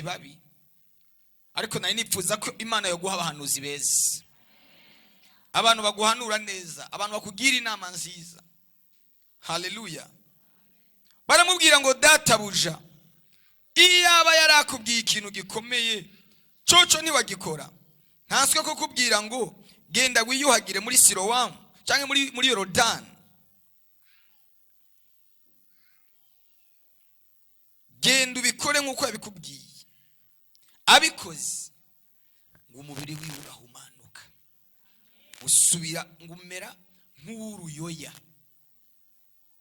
babi, ariko nari nipfuza ko Imana yo guha abahanuzi beza, abantu baguhanura neza, abantu bakugira inama nziza. Haleluya. Baramubwira ngo databuja, iyaba yarakubwiye ikintu gikomeye coco ntiwagikora. Ntanswe ko kubwira ngo genda wiyuhagire muri Silowamu cyangwa muri Yorodani. Genda ubikore nk'uko yabikubwiye. Abikoze ngo umubiri wiwe urahumanuka, usubira ngumera nk'uruyoya.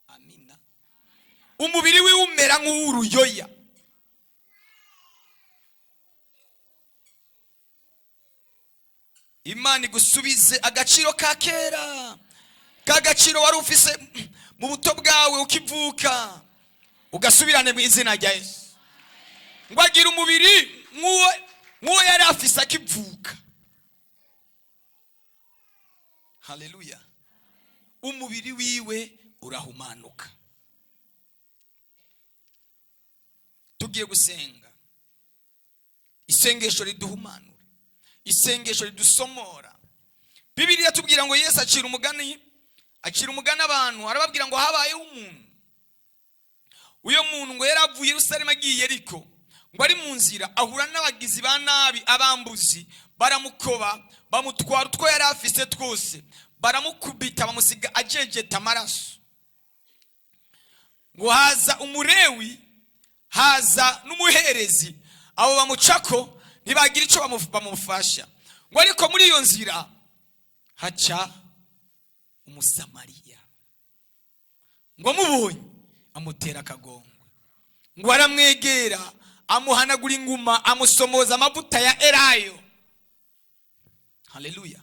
Amina. Umubiri wiwe umera nk'uruyoya. Imana igusubize agaciro ka kera, kagaciro wari ufise mu buto bwawe ukivuka, ugasubirane mu izina rya Yesu. Ngo agira umubiri nk'uwo yari afise akivuka. Haleluya. Umubiri wiwe urahumanuka. Tugiye gusenga isengesho riduhumanura, isengesho ridusomora. Bibiliya tubwira ngo Yesu acira umugani abantu, arababwira ngo habayeho umuntu. Uyo muntu ngo yaravuye Yerusalemu agiye Yeriko, ngo ari mu nzira ahura n'abagizi ba nabi, abambuzi, baramukoba, bamutwara utwo yari afise twose, baramukubita, bamusiga ajejeta amaraso. Ngo haza umurewi, haza n'umuherezi, abo bamucako ntibagira icyo bamufasha. Ngo ariko muri iyo nzira haca umusamariya, ngo amubonye amutera akagongwe, ngo aramwegera, amuhanagura inguma, amusomoza amavuta ya elayo. Haleluya.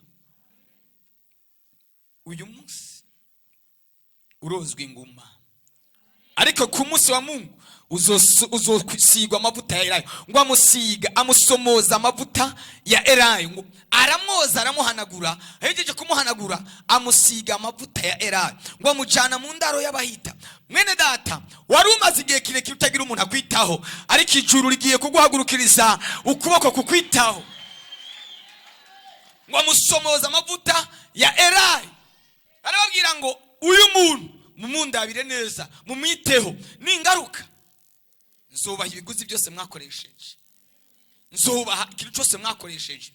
Uyu munsi urozwa inguma, ariko ku munsi wa Mungu uzosigwa amavuta ya elayo. Ngo amusomoza amavuta ya elayo, ngo aramwoza, aramuhanagura. Ahejeje kumuhanagura amusiga amavuta ya elayo, ngo amujana mu ndaro y'abahita. Mwene data, wari umaze igihe kirekire utagira umuntu akwitaho, ariko ijuru rigiye kuguhagurukiriza ukuboko kukwitaho. Ngo amusomoza amavuta ya elayo. Arababwira ngo uyu muntu mumundabire neza, mumwiteho, ningaruka nzubaha ibiguzi byose mwakoresheje, nzubaha ikintu cyose mwakoresheje.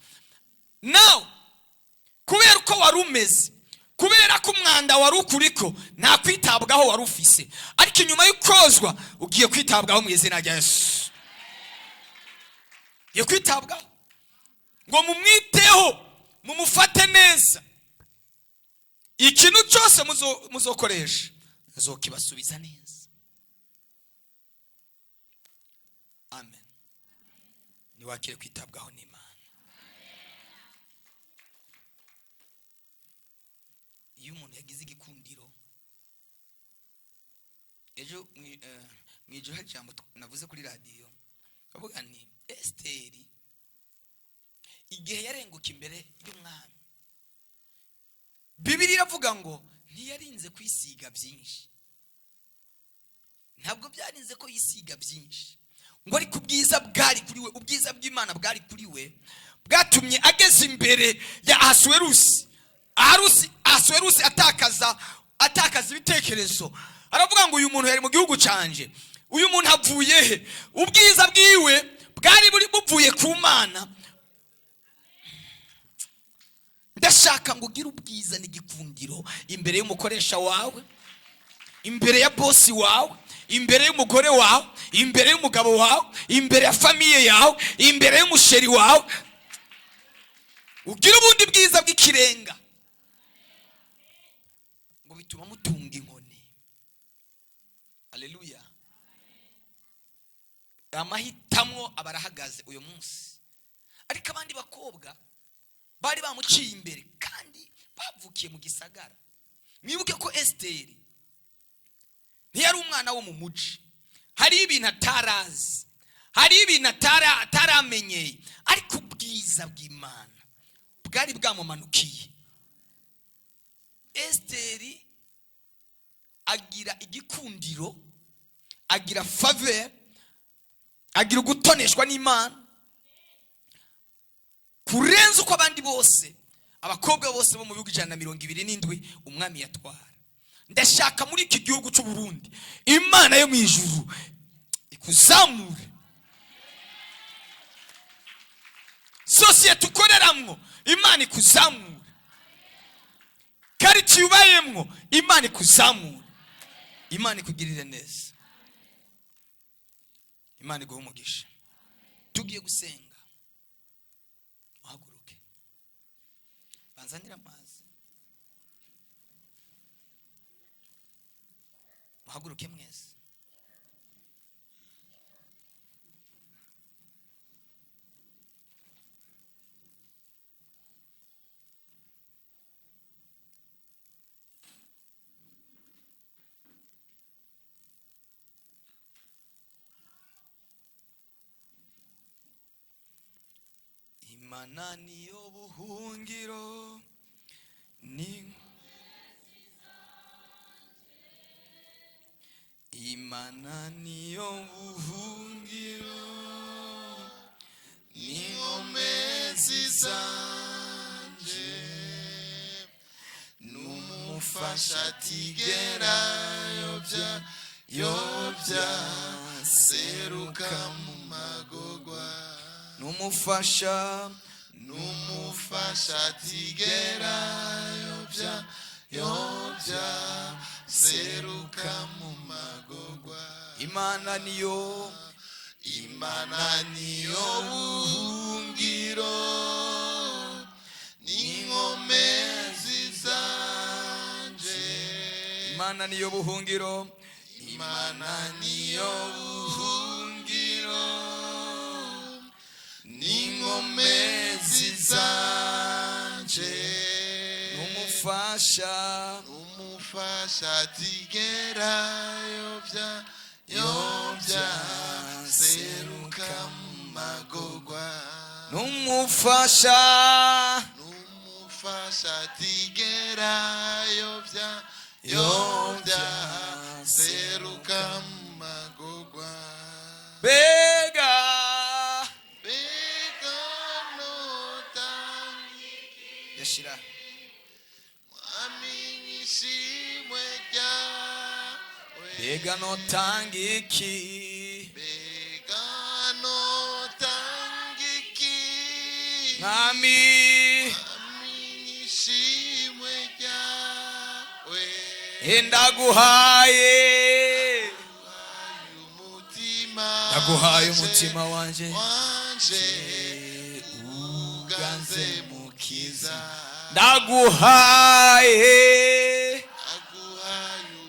Now kubera ko wari umeze, kubera ko umwanda wari ukuriko, nta kwitabwaho wari ufise, ariko inyuma y'ukozwa ugiye kwitabwaho mu izina rya Yesu. Ugiye kwitabwaho, ngo mumwiteho, mumufate neza. Ikintu cyose muzokoresha nzokibasubiza neza. Amen. Niwakire kwitabwaho n'Imana. Iyo umuntu yagize igikundiro, ejo mwijoro hari ijambo navuze kuri radio, bavuga ni Esteri igihe yarenguka imbere y'umwami, Bibiliya iravuga ngo ntiyarinze kwisiga byinshi, ntabwo byarinze ko yisiga byinshi, ngo ariko ubwiza bwari kuri we, ubwiza bw'Imana bwari kuri we, bwatumye ageze imbere ya Ahasuwerusi. Ahasuwerusi atakaza ibitekerezo, aravuga ngo uyu muntu yari mu gihugu canje, uyu muntu avuye he? Ubwiza bwiwe bwari buvuye ku Mana. Ndashaka ngo ugire ubwiza n'igikundiro imbere y'umukoresha wawe, imbere ya bosi wawe, imbere y'umugore wawe, imbere y'umugabo wawe, imbere ya famiye yawe, imbere y'umusheri wawe. Ugire ubundi bwiza bw'ikirenga, ngo bituma mutunga inkoni. Haleluya. Amahitamo abarahagaze uyu munsi, ariko abandi bakobwa bari bamuciye imbere kandi bavukiye mu gisagara. Mwibuke ko Esteri ntiyari umwana wo mu muci, hari ibintu atarazi, hari ibintu ataramenyeye, ariko ubwiza bw'Imana bwari bwamumanukiye. Esteri agira igikundiro, agira faveur, agira ugutoneshwa n'Imana kurenza uko abandi bose, abakobwa bose bo mu bihugu 127 umwami yatwara. Ndashaka muri iki gihugu cy'u Burundi Imana yo mu ijuru ikuzamure, sosiyete ukoreramwo Imana ikuzamure, karitsiye ubayemwo Imana ikuzamure, Imana ikugirire neza, Imana iguhe umugisha. Tugiye gusenga, uhaguruke banzanira amazi, uhaguruke mwese. Imana niyo buhungiro ni Imana niyo buhungiro n'inkomezi zanje, n'umufasha atigera yobya seruka mu magorwa, n'umufasha atigera yobya seruka mu magorwa. Imana niyo buhungiro n'inkomezi zanje, Imana niyo buhungiro, Imana niyo buhungiro n'inkomezi zanje, n'umufasha atigera yobya seruka mu magorwa, n'umufasha atigera yobya seruka mu magorwa. Bega yashira mwamishimwe ryawe, bega notangiki, mwami ndaguhaye umutima wanje uganze mukiza, ndaguhaye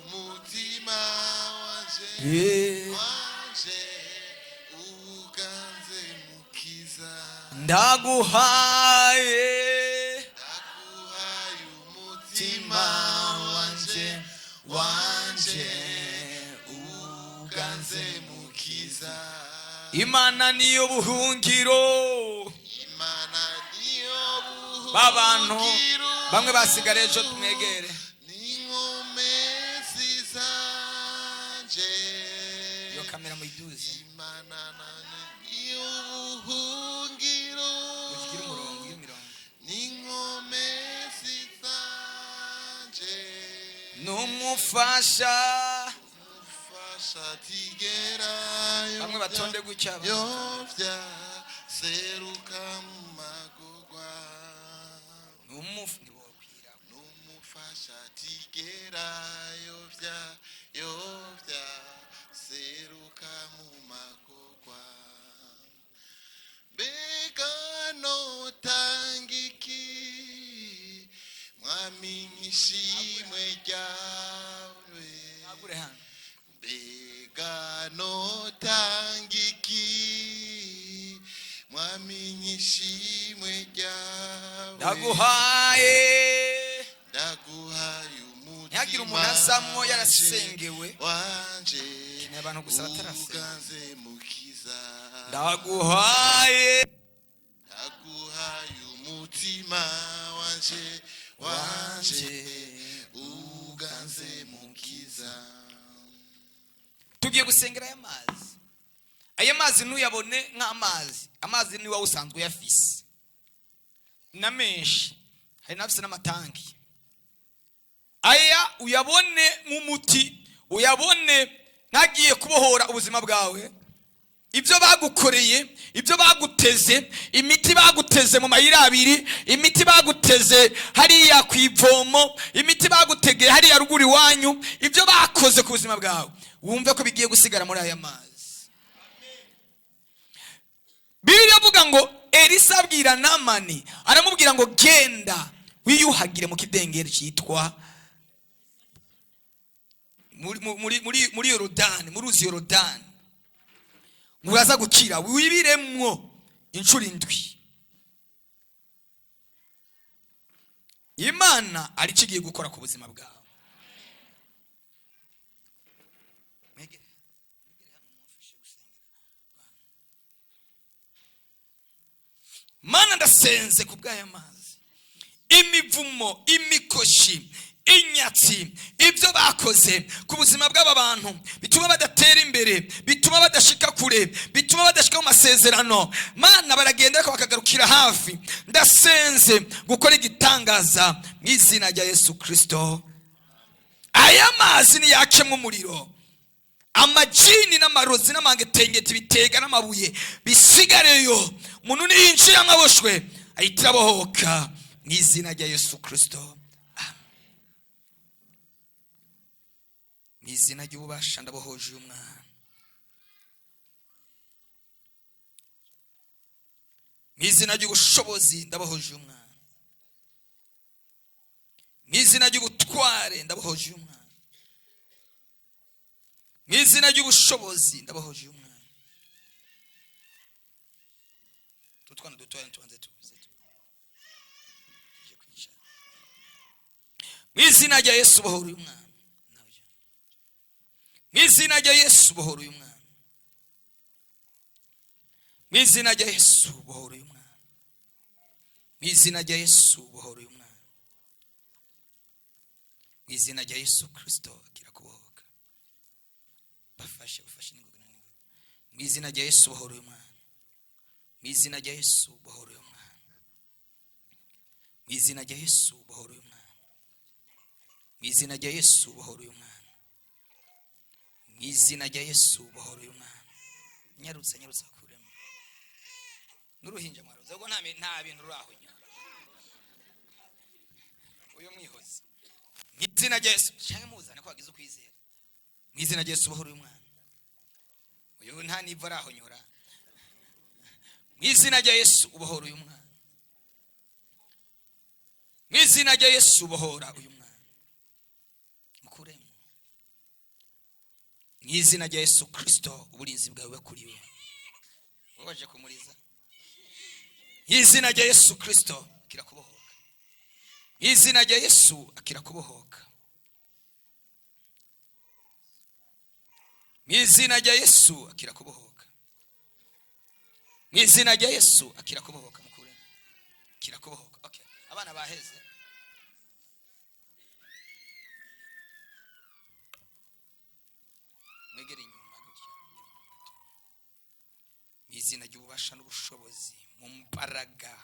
umutima wanje uganze mukiza, ndaguhaye umutima wanje uganze mukiza. Imana niyo buhungiro, babantu bamwe basigara ejo tumwegere. Yo kamera muyiduze, Imana niyo buhungiro n'inkomezi zanje, n'umufasha atigera bamwe batonde gutya yovya seruka mu magorwa, n'umufasha atigera yovya seruka mu magorwa. Mbega notangiki mwami nk'ishimwe ryawe, mbega notangiki mwami nk'ishimwe ryawe, ndaguhaye ntihagire umuntu azamwo yarasengewe wanje, keneye abantu gusa batarasenga, ndaguhaye umutima wanje uganze mukiza. Tugiye gusengera aya mazi, aya mazi ntuyabone nk'amazi. Amazi ni wowe usanzwe uyafise na menshi, hari nafise n'amatanki. Aya uyabone nk'umuti, uyabone nkagiye kubohora ubuzima bwawe. Ibyo bagukoreye, ibyo baguteze, imiti baguteze mu mayira abiri, imiti baguteze hariya ku ivomo, imiti bagutegeye hariya ruguru iwanyu, ibyo bakoze ku buzima bwawe, wumve ko bigiye gusigara muri aya mazi. Bibiliya avuga ngo Elisa abwira Namani, aramubwira ngo genda wiyuhagire mu kidengeri cyitwa muri Yorodani, muri uzi Yorodani, muraza gukira, wibiremwo inshuro 7. Imana ari kigiye gukora ku buzima bwawe. Mana ndasenze ku bw'aya mazi, imivumo, imikoshi, inyatsi, ibyo bakoze ku buzima bw'aba bantu bituma badatera imbere, bituma badashika kure, bituma badashika mu masezerano, Mana baragenda ariko bakagarukira hafi. Ndasenze gukora igitangaza mu izina rya Yesu Kristo. Aya mazi ni yakemwe umuriro, amajini n'amarozi n'amangetengeti bitega n'amabuye bisigareyo, umuntu niyinjira amaboshwe ahita abohoka mu izina rya Yesu Kristo. Mu izina ry'ububasha ndabohoje uyu mwana, mu izina ry'ubushobozi ndabohoje uyu mwana, mu izina ry'ubutware ndabohoje uyu mwana, mu izina ry'ubushobozi ndabohoje uyu mwana. Tutwana dutoya tubanze tuze kwicara. Mu izina rya Yesu bohora uyu mwana, mu izina rya Yesu bohora uyu mwana, mu izina rya Yesu bohora uyu mwana, mu izina rya Yesu bohora uyu mwana, mu izina rya Yesu Kristo akira kubohoka. Bafashe n'ingoga n'ingoga. Mu izina rya Yesu bohora uyu mwana, mu izina rya Yesu bohora uyu mwana, mu izina rya Yesu bohora uyu mwana, mu izina rya Yesu bohora uyu mwana, mu izina rya Yesu bohora uyu mwana. Nyarutse kurema n'uruhinja mwaruze ubwo nta bintu ruraho nyuma uyu mwihoze. Mu izina rya Yesu cyangwa muzane ko wagize ukwizera. Mu izina rya Yesu bohora uyu mwana, uyu nta niva araho nyura. Mu izina rya Yesu ubohora uyu mwana, mu izina rya Yesu ubohora uyu mwana, mukuremo mu izina rya Yesu Kristo. Uburinzi bwawe kuri we waje kumuriza, mu izina rya Yesu Kristo akira kubohoka, mu izina rya Yesu akira kubohoka, mu izina rya Yesu akira kubohoka, mu izina rya Yesu akira kubohoka. Mukure akira kubohoka. Okay, abana baheze. Mwegere inyuma gutya. Mu izina ry'ububasha n'ubushobozi, mu mbaraga,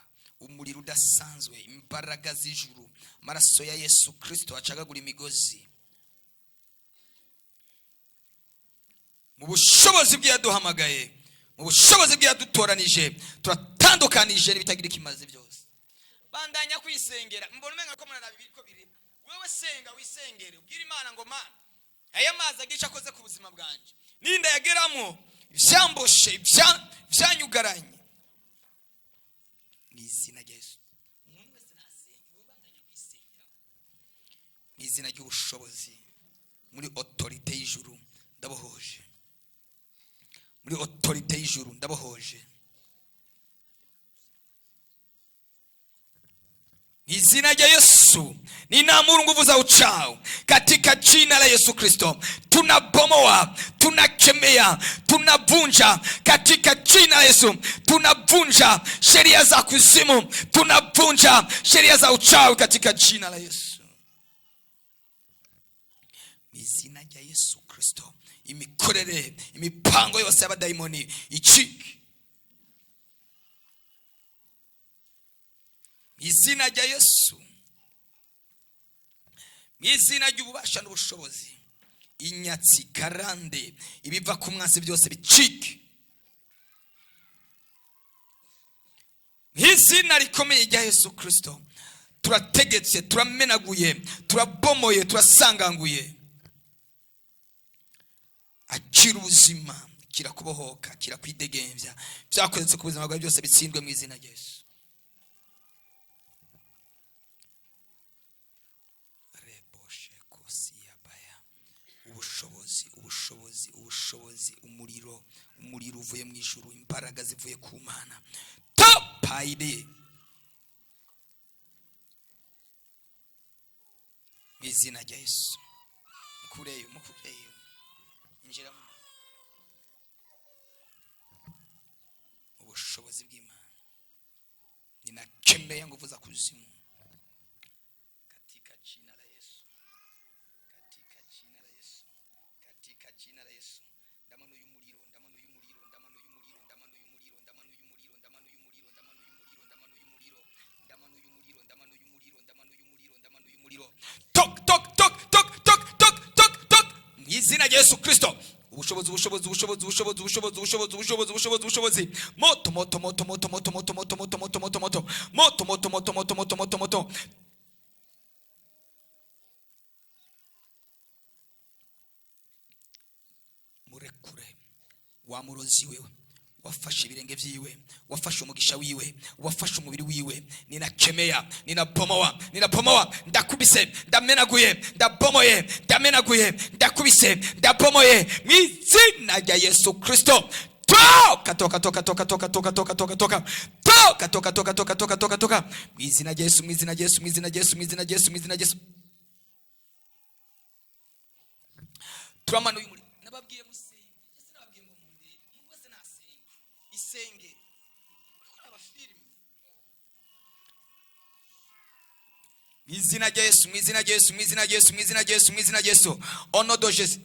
umuriro udasanzwe, imbaraga z'ijuru, amaraso ya Yesu Kristo acagagura imigozi, mu bushobozi bw'yaduhamagaye, mu bushobozi bw'yadutoranije, turatandukanije n'ibitagira ikimazi byose. Bandanya kwisengera, mbona umenga ko mwana bibiri ko biri. Wewe senga wisengere, ubwira Imana ngo Mana, aya mazi agica akoze ku buzima bwanje, ninda yageramo ivyamboshe vyanyugaranye, mu izina rya Yesu. Umuntu wese nasenga, wewe bandanya kwisengera. Mu izina ry'ubushobozi, muri autorité y'ijuru ndabohoje, muri autorité y'ijuru ndabohoje, mu izina rya Yesu. Ninaamuru nguvu za uchawi katika jina la Yesu Kristo. Tunabomoa, tunakemea, tunavunja katika jina la Yesu. Tunavunja sheria za kuzimu, tunavunja sheria za uchawi katika jina la Yesu. Mu izina rya Yesu Kristo. imikorere, imipango yose y'abadayimoni icike mu izina rya Yesu, mu izina ry'ububasha n'ubushobozi. Inyatsi, karande, ibiva ku mwansi byose bicike mu izina rikomeye rya Yesu Kristo. Turategetse, turamenaguye, turabomoye, turasanganguye. Akira ubuzima, kira kubohoka, kira kwidegembya. Byakoretse ku buzima bwawe byose bitsindwe mu izina rya Yesu. Ubushobozi, umuriro uvuye mu ijuru, imbaraga zivuye ku Mana. Topayide mu izina rya Yesu. Mukureyo injira mu ubushobozi bw'Imana. Ninakemea nguvu za kuzimu katika jina la Yesu, katika jina la Yesu, katika jina la Yesu. Ndamano y'umuriro, ndamano y'umuriro, ndamano y'umuriro, ndamano y'umuriro, ndamano y'umuriro, ndamano y'umuriro, ndamano y'umuriro, ndamano y'umuriro, ndamano y'umuriro, ndamano y'umuriro, ndamano y'umuriro, ndamano y'umuriro. Tok tok tok tok tok tok tok tok mu izina rya Yesu Kristo. Ubushobozi moto murekure wa murozi wewe, wafashe ibirenge vyiwe, wafashe umugisha wiwe, wafashe umubiri wiwe. Ninakemea, ninapomoa, ndakubise, ndamenaguye, ndabomoye, ndamenaguye, ndakubise, ndabomoye mu izina rya Yesu Kristo. Toka mu izina rya Yesu, mu izina rya Yesu, mu izina rya Yesu, mu izina rya Yesu, mu izina rya Yesu. Turamanuye umuriro. Nababwiye musenge, ese nababwiye ngo munde, umuntu wese nasenge, isenge aba filime. Mu izina rya Yesu, mu izina rya Yesu, mu izina rya Yesu, mu izina rya Yesu, mu izina rya Yesu. Ono do Jésus.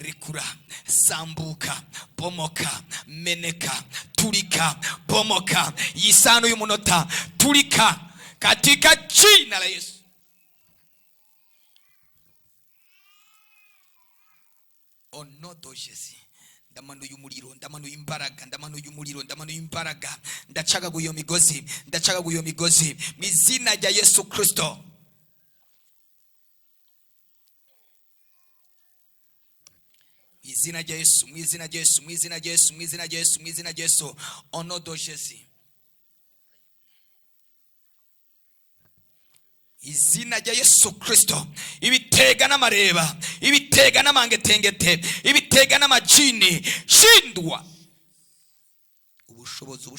Rekura, sambuka, bomoka, meneka, turika, bomoka, yisano y'umunota, turika katika jina la Yesu. Ono do Jésus. Ndamano y'umuriro, ndamano y'imbaraga, ndamano y'umuriro, ndamano y'imbaraga. Ndacagaguye iyo migozi mu izina rya Yesu Kristo. Mu izina rya Yesu, mu izina rya Yesu, mu izina rya Yesu, mu izina rya Yesu, mu izina rya Yesu. Ono do Jésus. Izina rya Yesu Kristo. Ibitega n'amareba, ibitega n'amangetengete, ibitega n'amajini, shindwa. Ubushobozi.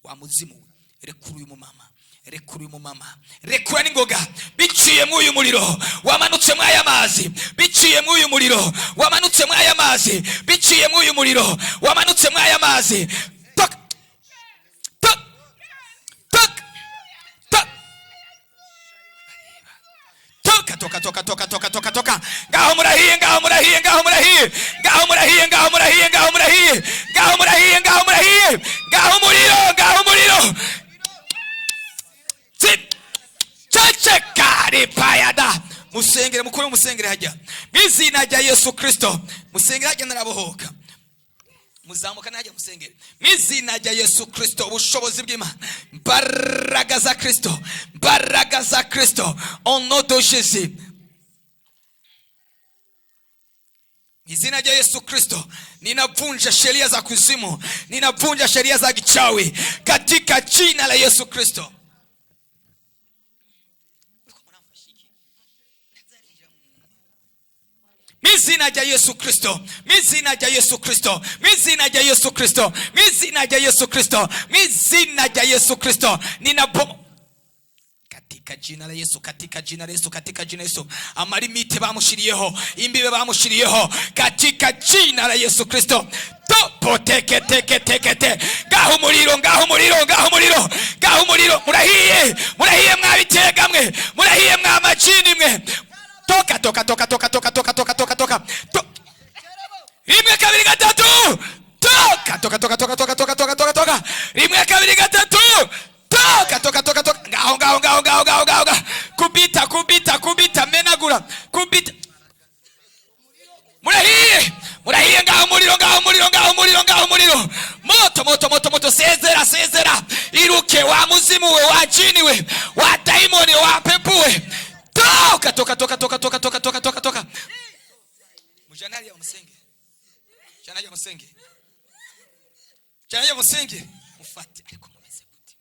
Wa muzimu, rekura uyu mumama, rekura n'ingoga biciye mu uyu muriro wamanutse mu aya mazi, biciye mu uyu muriro wamanutse mu aya mazi, biciye mu uyu muriro wamanutse mu aya mazi. Toka. Ngaho murahiye. Ngaho umuriro. Chachekari payada. Musengere, mukuru musengere hajya. Mu izina rya Yesu Kristo. Musengere hajya narabohoka. Muzamuka najya musengere. Mu izina rya Yesu Kristo, ubushobozi bw'Imana, imbaraga za Kristo, ono do Jésus. Mu izina rya Yesu Kristo, ninavunja sheria za kuzimu, ninavunja sheria za kichawi katika jina la Yesu Kristo. Mizina ya Yesu Kristo, mizina ya Yesu Kristo, mizina ya Yesu Kristo, mizina ya Yesu Kristo, mizina ya Yesu Kristo. Katika jina la Yesu, katika jina la Yesu, katika jina la Yesu. Amalimite bamushiriyeho, imbibe bamushiriyeho, katika jina la Yesu Kristo. poteke teke teke te ngaho umuriro murahiye mwabitega mwe murahiye mwamajini mwe toka rimwe kabiri gatatu toka rimwe kabiri gatatu toka ngaho kubita menagura kubita murahiye ngaho umuriro moto sezera iruke wa muzimu we wa jini we wa daimoni wa pepo we toka mujanari ya musenge mufate ariko mumeze gute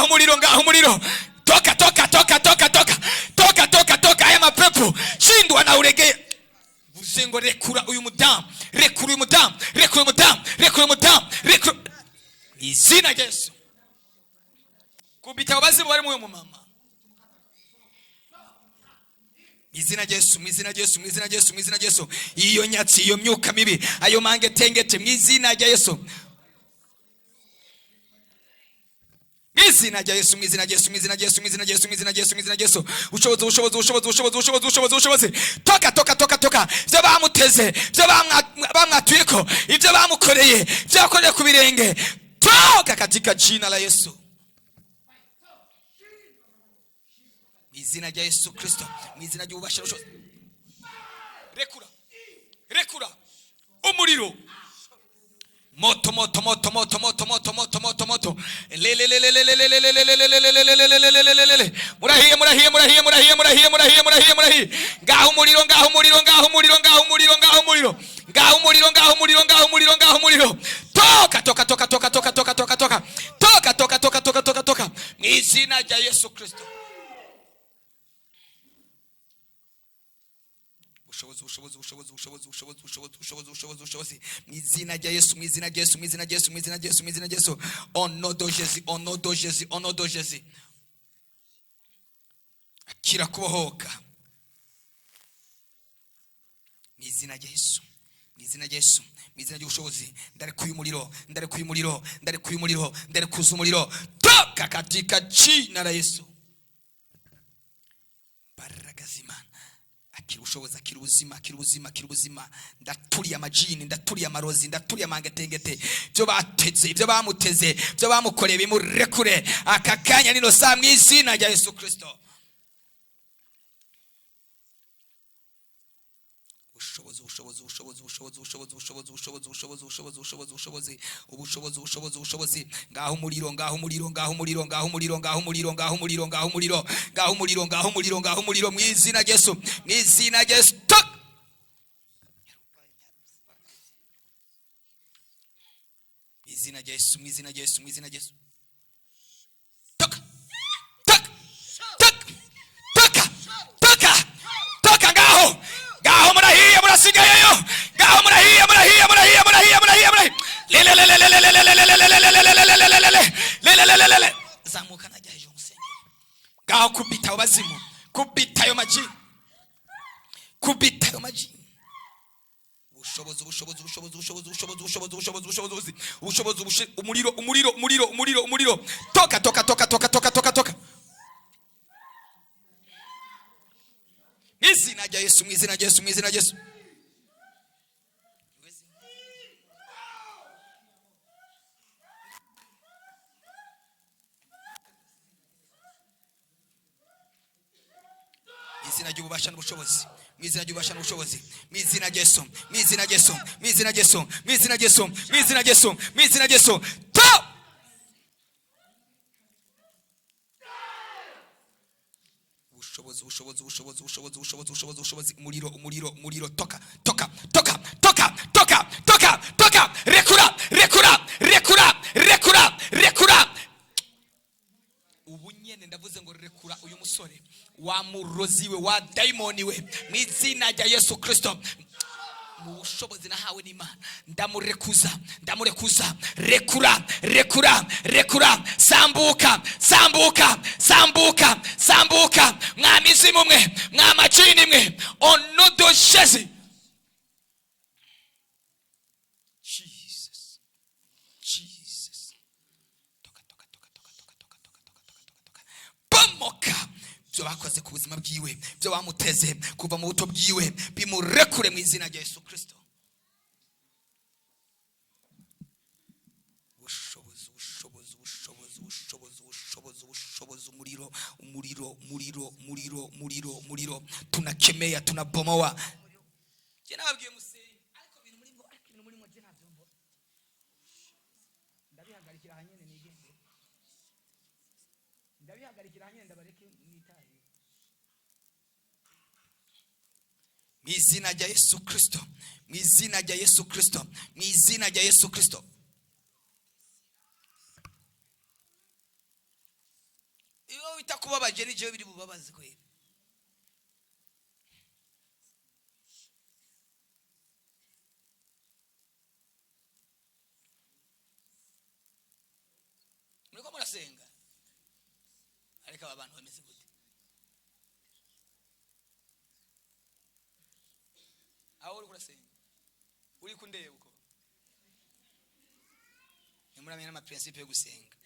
umuriro ngaho umuriro toka aya mapepo shindwa na uregeye buzengo rekura uyu mudamu izina Yesu kubita abazimu bari mu mama izina Yesu iyo nyatsi iyo myuka mibi ayo mange tengete mwizina rya Yesu mwizina rya Yesu ushobozi toka byo bamuteze byo bamwatuyeko ibyo bamukoreye byakoreye ku birenge toka katika jina la Yesu mwizina rya Yesu Kristo mwizina ry'ububasha rekura umuriro moto murahiye ngaho umuriro toka mwizina rya Yesu Kristo ushobozi mwizina rya Yesu onodojezi akira kubohoka mwizina rya Yesu mwizina ry'ubushobozi ndarekuye umuriro toka katika jina la Yesu baragazimana akira ubuzima ndaturiye amajini ndaturiye amarozi ndaturiye amangetengete byo bamuteze byo bamukoreye bimurekure aka kanya nino saa mwizina rya Yesu Kristo ubushobozi ngaho umuriro mwizina rya Yesu toka ngaho murahiye murasigayeyo ngaho murahiye zamuka najya hejuru musenge ngaho kubita abazimu kubita ayo majini umuriro toka mwizina rya Yesu mwizina ry'ububasha n'ubushobozi mwizina rya Yesu ubushobozi umuriro toka rekura ubu nyene ndavuze ngo rekura uyu musore wa muroziwe wa daimoni we mwizina rya Yesu Kristo mu bushobozi nahawe n'Imana ndamurekuza ndamurekuza. Rekura, rekura, rekura. Sambuka, sambuka, sambuka, sambuka. Mwamizimu mwe, mwamajini mwe, onodoshezi. Jesus, Jesus. Toka, toka, toka, toka, toka, toka, toka, toka, toka, toka. Bomoka. Byo bakoze ku buzima bwiwe, byo bamuteze kuva mu buto bwiwe, bimurekure mu izina rya Yesu Kristo. Umuriro tunakemea, tunabomoa. Je, nababwiye musenyi ariko ibintu muri mo je nabyumva. Ndabihagarikira hanyene nigende. Ndabihagarikira hanyene ndabareke mwitaye. Mu izina rya Yesu Kristo, mu izina rya Yesu Kristo, mu izina rya Yesu Kristo. Iyo bitakubabaje n'ije biri bubabaze kweli. Muriko murasenga ariko abantu bameze gute? Aho uri kurasenga uri kundeba uko nimuramenya n'amaprincipe yo gusenga.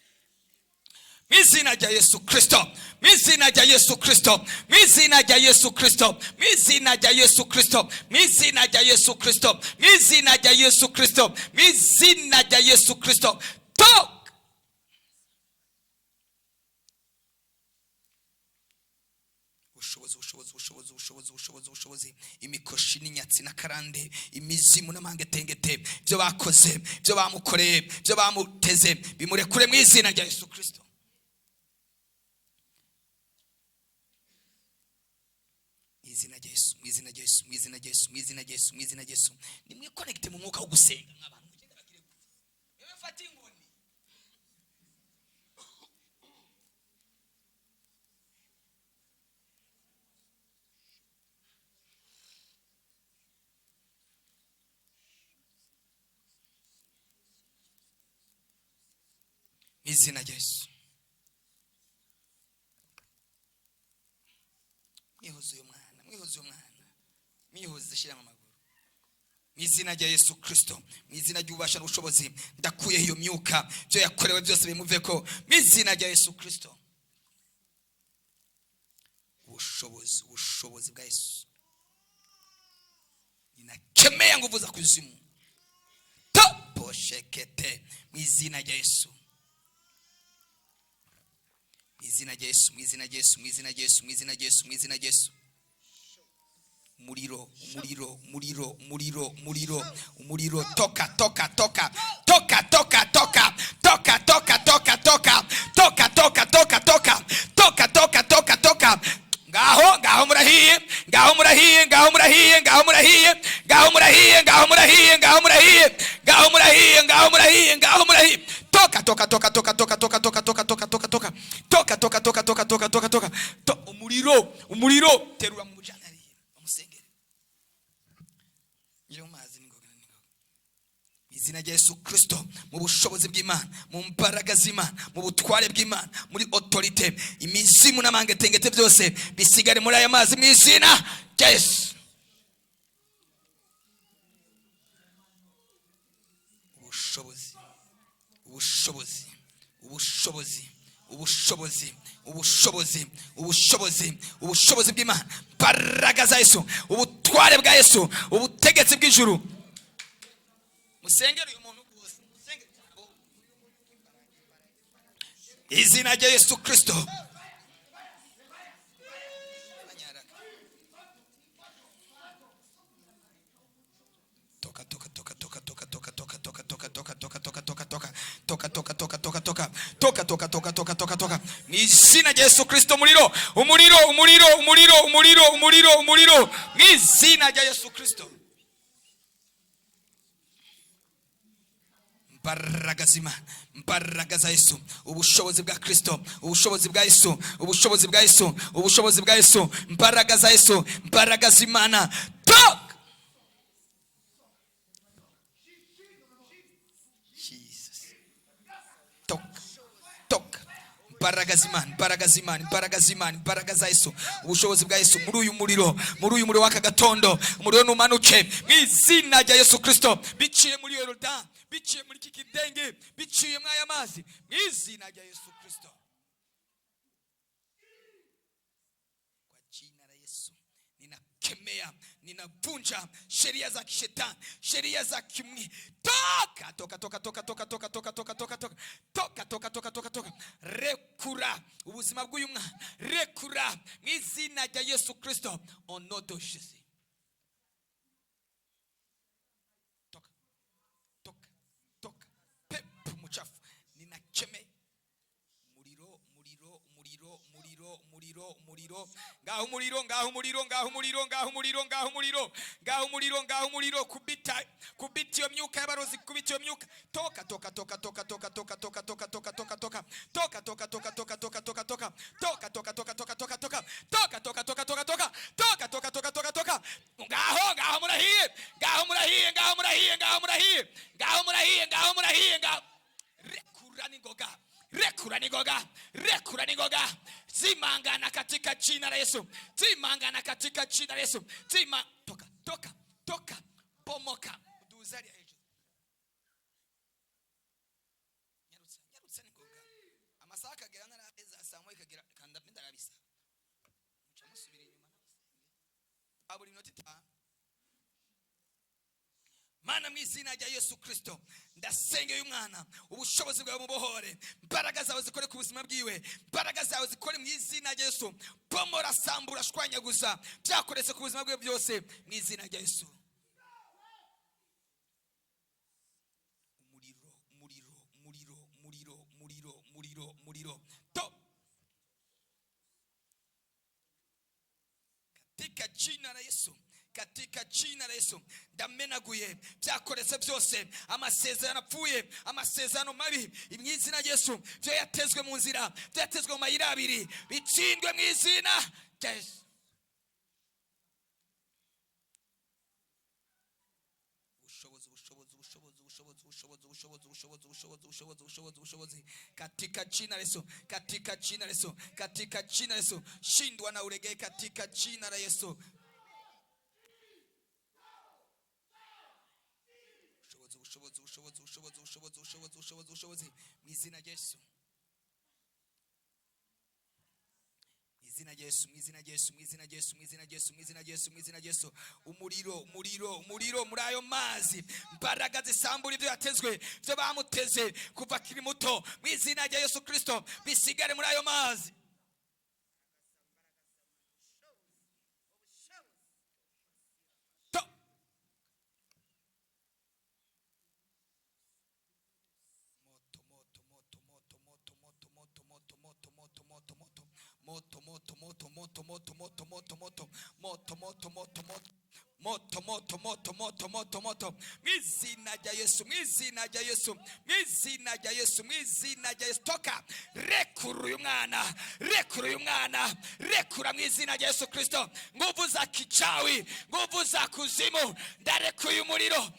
Mizina rya Yesu Kristo, mizina rya Yesu Kristo, mizina rya Yesu Kristo, mizina rya Yesu Kristo, mizina rya Yesu Kristo, mizina rya Yesu Kristo, mizina rya Yesu Kristo. Talk. Ubushobozi imikoshi n'inyatsi n'akarande, imizimu n'amangetengete, byo bakoze, byo bamukoreye, byo bamuteze, bimurekure mu izina rya Yesu Kristo. Mwizina Yesu. Nimwe connect mu mwuka wo gusenga nk'abantu mugenda bagire gute. Yewe fata ingoni. Mwizina Yesu. Mwihoze umwana. Mwihoze shira mu maguru. Mwizina rya Yesu Kristo, mwizina ry'ubasha n'ubushobozi, ndakuye iyo myuka, byo yakorewe byose bimuveko. Mwizina rya Yesu Kristo. Ubushobozi bwa Yesu. Ninakemea nguvu za kuzimu. Topo shekete. Mwizina rya Yesu. Mwizina rya Yesu. Umuriro, toka. Ngaho murahiye. Toka. Umuriro terura mu janari. Umusengere. Iyo mazi ningoga. Izina rya Yesu Kristo, mu bushobozi bw'Imana, mu mbaraga z'Imana, mu butware bw'Imana, muri autorite, imizimu n'amangetengete byose bisigare muri aya mazi mu izina rya Yesu. Ubushobozi bw'Imana, mbaraga za Yesu, ubutware bwa Yesu, ubutegetsi bw'ijuru. Musengere uyu muntu wose, musengere cyabo. Izina rya Yesu Kristo. Toka. Mwizina rya Yesu Kristo, umuriro. Mwizina rya Yesu Kristo. Mbaraga za Yesu, ubushobozi bwa Kristo, ubushobozi bwa Yesu, mbaraga za Yesu, mbaraga z'Imana. Talk. imbaraga z'Imana, imbaraga z'Imana, imbaraga z'Imana, imbaraga za Yesu, ubushobozi bwa Yesu muri uyu muriro w'aka gatondo, umuriro numanuke mu izina rya Yesu Kristo, biciye muri Yorodani, biciye muri iki kidenge, biciye muri aya mazi, mu izina rya Yesu Kristo. Kwa jina la Yesu ninakemea, ninavunja sheria za kishetani, sheria za kimwi. Toka. Rekura ubuzima bw'uyu mwana, rekura mu izina rya Yesu Kristo. Onodoshizi. Toka. Pepo mchafu ninakemea. Muriro, ngaho umuriro, kubita iyo myuka y'abarozi, kubita iyo myuka. Toka. Ngaho murahiye. Rekura nigoga. Zimangana katika jina la Yesu. Toka. Bomoka. Uduzari ya Yesu. Nyarutsa nigoga. Amasaka gerana na eza samwe kagera kanda pinda kabisa. Muchamusubira inyuma. Aburi minota 5. Mana mu izina rya Yesu Kristo, ndasengeye umwana, ubushobozi bwawe mubohore, imbaraga zawe zikore ku buzima bwiwe, imbaraga zawe zikore mu izina rya Yesu. Pomora, sambura, shwanyaguza byakoretse ku buzima bwiwe byose mu izina rya Yesu. Umuriro. Katika jina la Yesu ndamenaguye byakoretse byose, amasezerano apfuye, amasezerano mabi mu izina rya Yesu, byo yatezwe mu nzira, byatezwe mu mayira abiri, bitsindwe mu izina rya Yesu. Ubushobozi katika jina la Yesu, shindwa na uregee katika jina la Yesu. Ubushobozi mu izina rya Yesu. Umuriro muri ayo mazi, imbaraga zisambura ibyo yatezwe, byo bamuteze kuva akiri muto, mu izina rya Yesu Kristo bisigare muri ayo mazi. Moto. Mwizina rya Yesu. Toka. Rekura uyu mwana. Rekura mu izina rya Yesu Kristo. Nguvu za kichawi, nguvu za kuzimu, ndarekuye umuriro.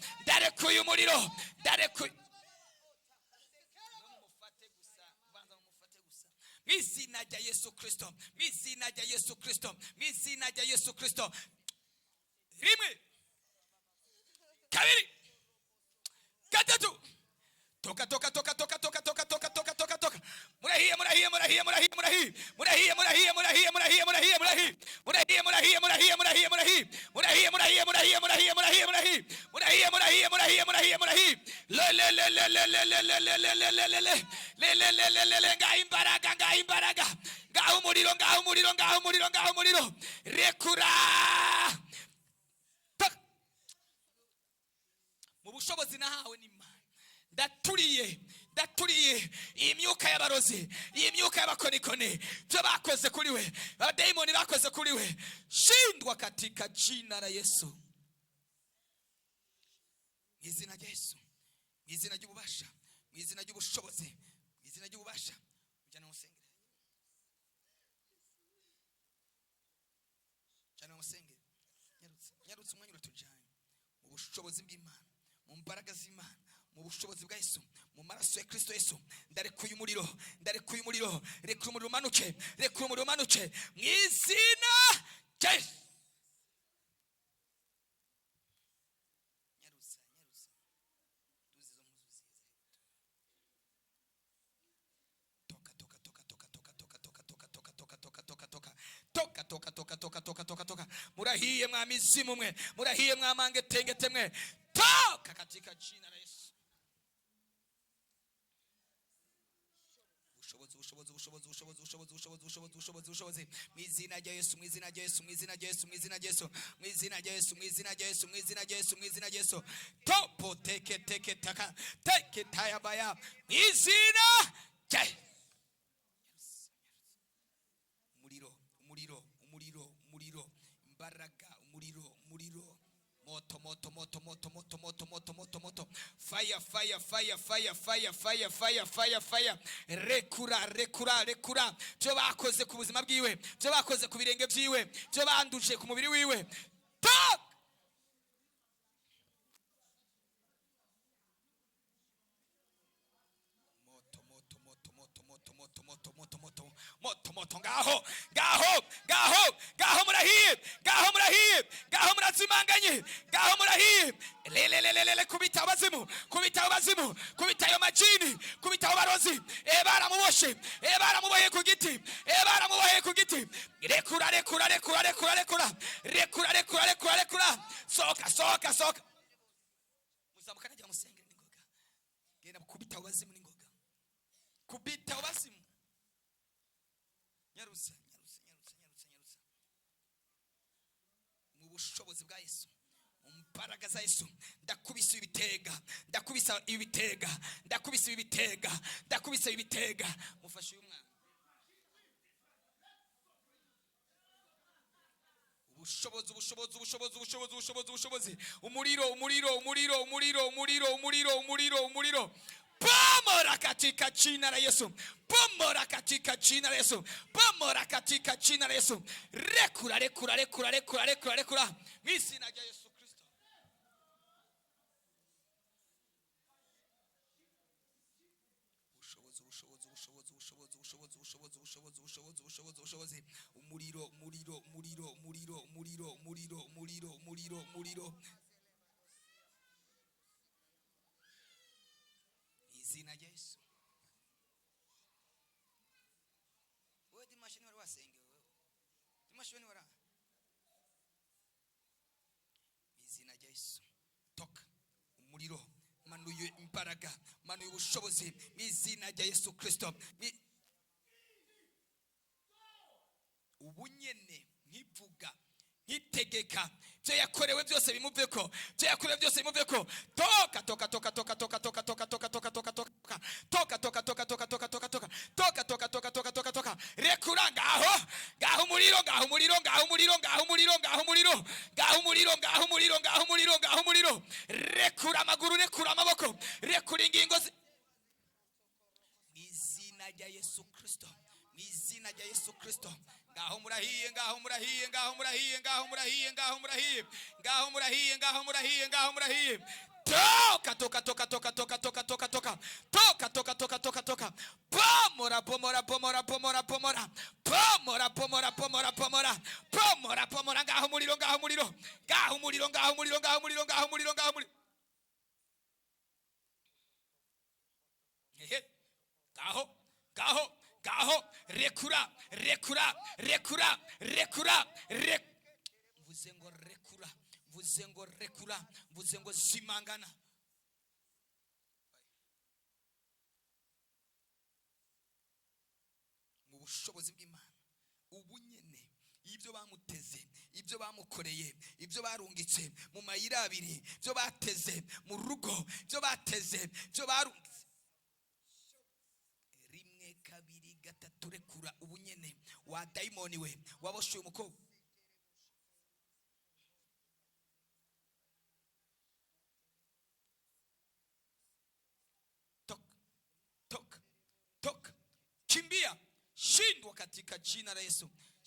Mwizina rya Yesu Kristo. Rimwe, kabiri, gatatu. Toka. Murahiye. Imbaraga. Ngaho umuriro. Rekura. Mu bushobozi nahawe n'Imana, ndaturiye iyi myuka y'abarozi, iyi myuka y'abakonikoni, byo bakoze kuri we, abadayimoni bakoze kuri we, shindwa katika jina la Yesu. Mu izina rya Yesu, mu izina ry'ububasha, mu izina ry'ubushobozi, mu izina ry'ububasha. Jana musenge. Nyarutse umwanya uratujanye. Mu bushobozi bw'Imana, mu mbaraga z'Imana, mu bushobozi bwa Yesu, mu maraso ya Kristo Yesu, ndarekuye umuriro, ndarekuye umuriro, rekura umuriro umanuke, rekura umuriro umanuke mu izina rya Yesu. Toka murahiye mwa mizimu mwe, murahiye mwa mangetengete mwe, toka katika jina la Yesu. Ubushobozi mu izina rya Yesu, mu izina rya Yesu, mu izina rya Yesu, mu izina rya Yesu, mu izina rya Yesu, mu izina rya Yesu, mu izina rya Yesu, mu izina rya Yesu, topo teke taka teke tayabaya mu izina rya umuriro imbaraga, umuriro moto fire rekura byo bakoze ku buzima bwiwe, byo bakoze ku birenge byiwe, byo banduje ku mubiri wiwe, moto ngaho murahiye murazimanganye, ngaho murahiye lelelelele, kubita abazimu, kubita ayo majini, kubita abo barozi, baramuboheye ku giti, rekura, soka muzamuka nagira musengere n'ingoga, genda kubita abazimu n'ingoga, kubita abazimu, nyarusa mu bushobozi bwa Yesu, mu mbaraga za Yesu, ndakubisa ibitega, mufashe uyu mwana. Ubushobozi, umuriro, pomora katika jina la Yesu, rekura mwizina rya Yesu Kristo. Ubushobozi, umuriro, izina rya Yesu. Wewe dimashini wari wasenge, wewe dimashini wari, izina rya Yesu, toka umuriro, manuye imbaraga, manuye ubushobozi mu izina rya Yesu Kristo. Ubunyene nkivuga, nkitegeka, byo yakorewe byose bimuveko, toka rekura, ngaho umuriro, rekura amaguru, rekura amaboko, rekura ingingo, izina rya Yesu Kristo, izina rya Yesu Kristo. Ngaho murahiye, toka pomora, ngaho umuriro, ngaho rekura, mvuze ngo zimangana. Mu bushobozi bw'Imana, ubunyene ibyo bamuteze, ibyo bamukoreye, ibyo barungitse mu mayira abiri, byo bateze mu rugo, byo bateze, byo barungitse, rimwe kabiri gatatu, rekura ubunyene wa daimoni we waboshuye umukobwa. Toka kimbia, shindwa katika jina la Yesu,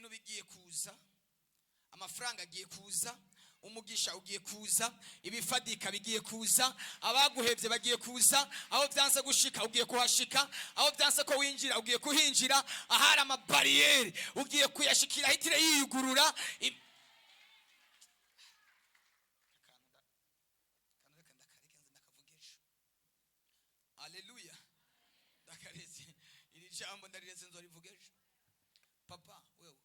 ibintu bigiye kuza, amafaranga agiye kuza, umugisha ugiye kuza, ibifadika bigiye kuza, abaguhevye bagiye kuza, aho byanse gushika ugiye kuhashika, aho byanse ko winjira ugiye kuhinjira, ahari amabariyeri ugiye kuyashikira hitire yiyugurura. Haleluya. Ndakareze iri jambo ndarireze nzorivugeje. Papa wewe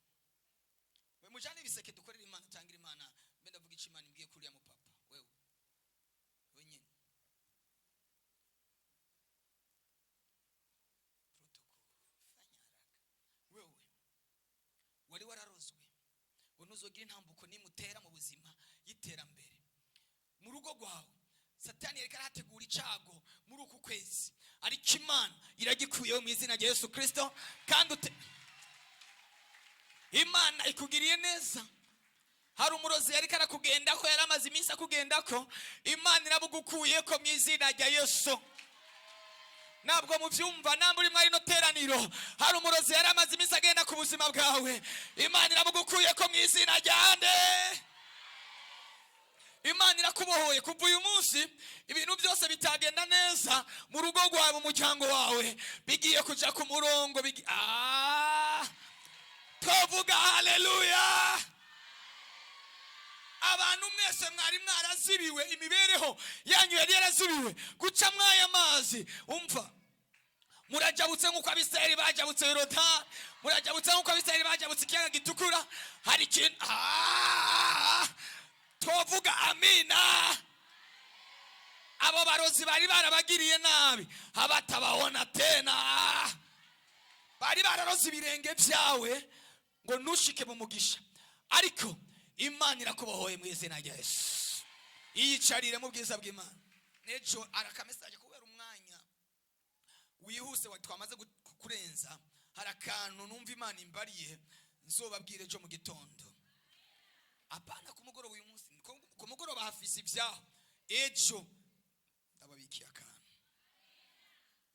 mujane biseke dukorera Imana, tangira Imana, mbe ndavuga iki Imana imbwiye kuriya mu papa wewe wenyine protocol fanyaraga. Wewe wari wararozwe ngo ntuzogira intambuko nimutera mu buzima yiterambere mu rugo rwawe. Satani yareka arategura icago muri uku kwezi, ariko Imana iragikuyeho mu izina rya Yesu Kristo. Kandi Imana ikugiriye neza. Hari umurozi yareka arakugenda ko, yaramaze iminsi akugenda ko, Imana irabugukuye ko mu izina rya Yesu. Nabwo muvyumva, namwe uri mwari no teraniro, hari umurozi yaramaze iminsi agenda ku buzima bwawe, Imana irabugukuye ko mu izina rya nde. Imana irakubohoye kuva uyu munsi. Ibintu byose bitagenda neza mu rugo rwawe, mu muryango wawe, bigiye kuja ku murongo. Tuvuga haleluya. Abantu mwese mwari mwarazibiwe, imibereho yanyu yari yarazibiwe guca mwaya mazi. Umva, murajabutse nk'uko Abisirayeli bajabutse Yorodani, murajabutse nk'uko Abisirayeli bajabutse ikiyaga gitukura. Hari ikintu tuvuga amina. Abo barozi bari barabagiriye nabi, abatababona tena, bari bararoze ibirenge byawe ngo nushike mu mugisha, ariko Imana irakubohoye mu izina rya Yesu. Iyicarire mu bwiza bw'Imana. Nejo arakamesaje kubera umwanya wihuse twamaze kurenza. Hari akantu numva Imana imbariye nzobabwire ejo mu gitondo. Apana ku mugoroba uyu munsi, ku mugoroba hafise ibyaho. Ejo ndababikiye akantu,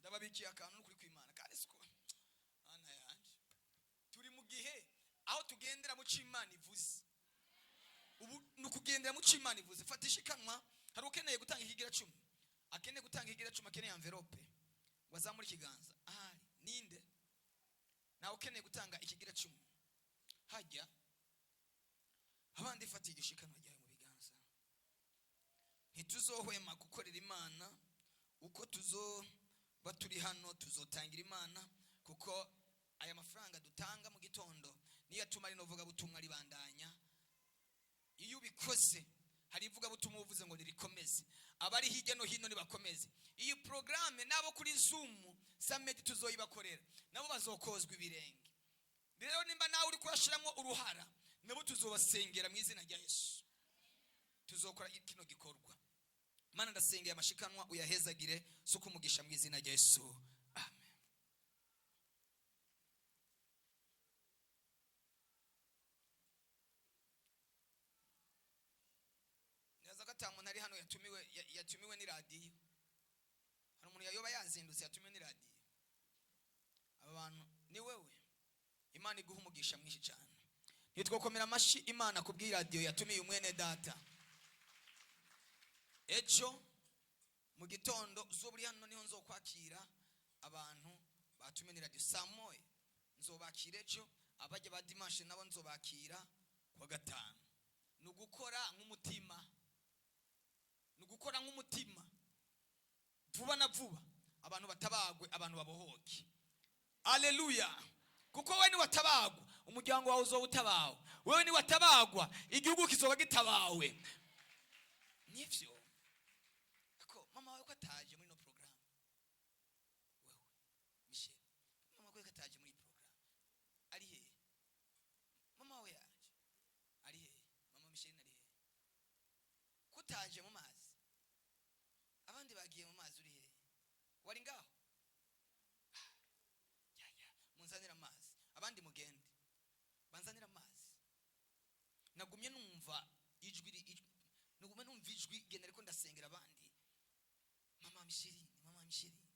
ndababikiye akantu n'ukuri kw'Imana. Kandi siko ana yanje turi mu gihe aho tugendera mu cy'Imana ivuze. Ubu nukugendera mu cy'Imana ivuze. Fatisha ikanwa. Hari ukeneye gutanga ikigira 10, akeneye gutanga ikigira 10, akeneye envelope, wazamura ikiganza. Ahari ninde nawe ukeneye gutanga ikigira 10? Hajya abandi fatiye igishikano ryawe mu biganza. Ntituzohwema gukorera Imana uko tuzoba turi hano, tuzotangira Imana, kuko aya mafaranga dutanga mu gitondo niyo atuma ari novuga butumwa ribandanya. Iyo ubikoze hari ivuga butumwa uvuze ngo ririkomeze, abari hirya no hino nibakomeze. Iyi programme nabo kuri Zoom summit tuzoyibakorera, nabo bazokozwa ibirenge. Rero nimba nawe uri kurashiramo uruhara, nabo tuzobasengera mu izina rya Yesu. Tuzokora kino gikorwa. Mana ndasengeye amashikanwa uyahezagire, suko umugisha mu izina rya Yesu. Amen. Nyaza katamu nari hano yatumiwe ni radio. Hari umuntu yayoba yazindutse yatumiwe ni radio. Aba bantu ni wewe. Imana iguha umugisha mwinshi cyane. Nitwokomera amashi Imana kubwira radio yatumiye umwene data. Ejo mu gitondo uzoburi hano niho nzokwakira abantu batumiye ni radio Samoye. Nzobakira ejo, abajya ba dimanche nabo nzobakira kwa gatanu. Nugukora nk'umutima. Nugukora nk'umutima. Vuba na vuba abantu batabagwe, abantu babohoke. Haleluya. Kuko wewe ni watabagwa, umuryango wawe uzowutabawe. Wewe ni watabagwa, igihugu kizoba gitabawe. Nivyo. Ako mama wawe ko ataje muri no program. Wewe Michel, mama wawe ko ataje muri program. Ari he? Mama wawe yaje. Ari he? Mama Michel ari he? Kutaje mu mazi. Abandi bagiye mu mazi uri he? Wari ngaho? Munzanira amazi, abandi mugende banzanira amazi. Nagumye numva ijwi, nagumye numva ijwi genda ariko ndasengera abandi. Mama Mishiri, mama Mishiri.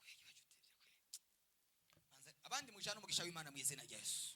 Kwege bajutevye kwe. Abandi mujana umugisha w'Imana mu izina rya Yesu.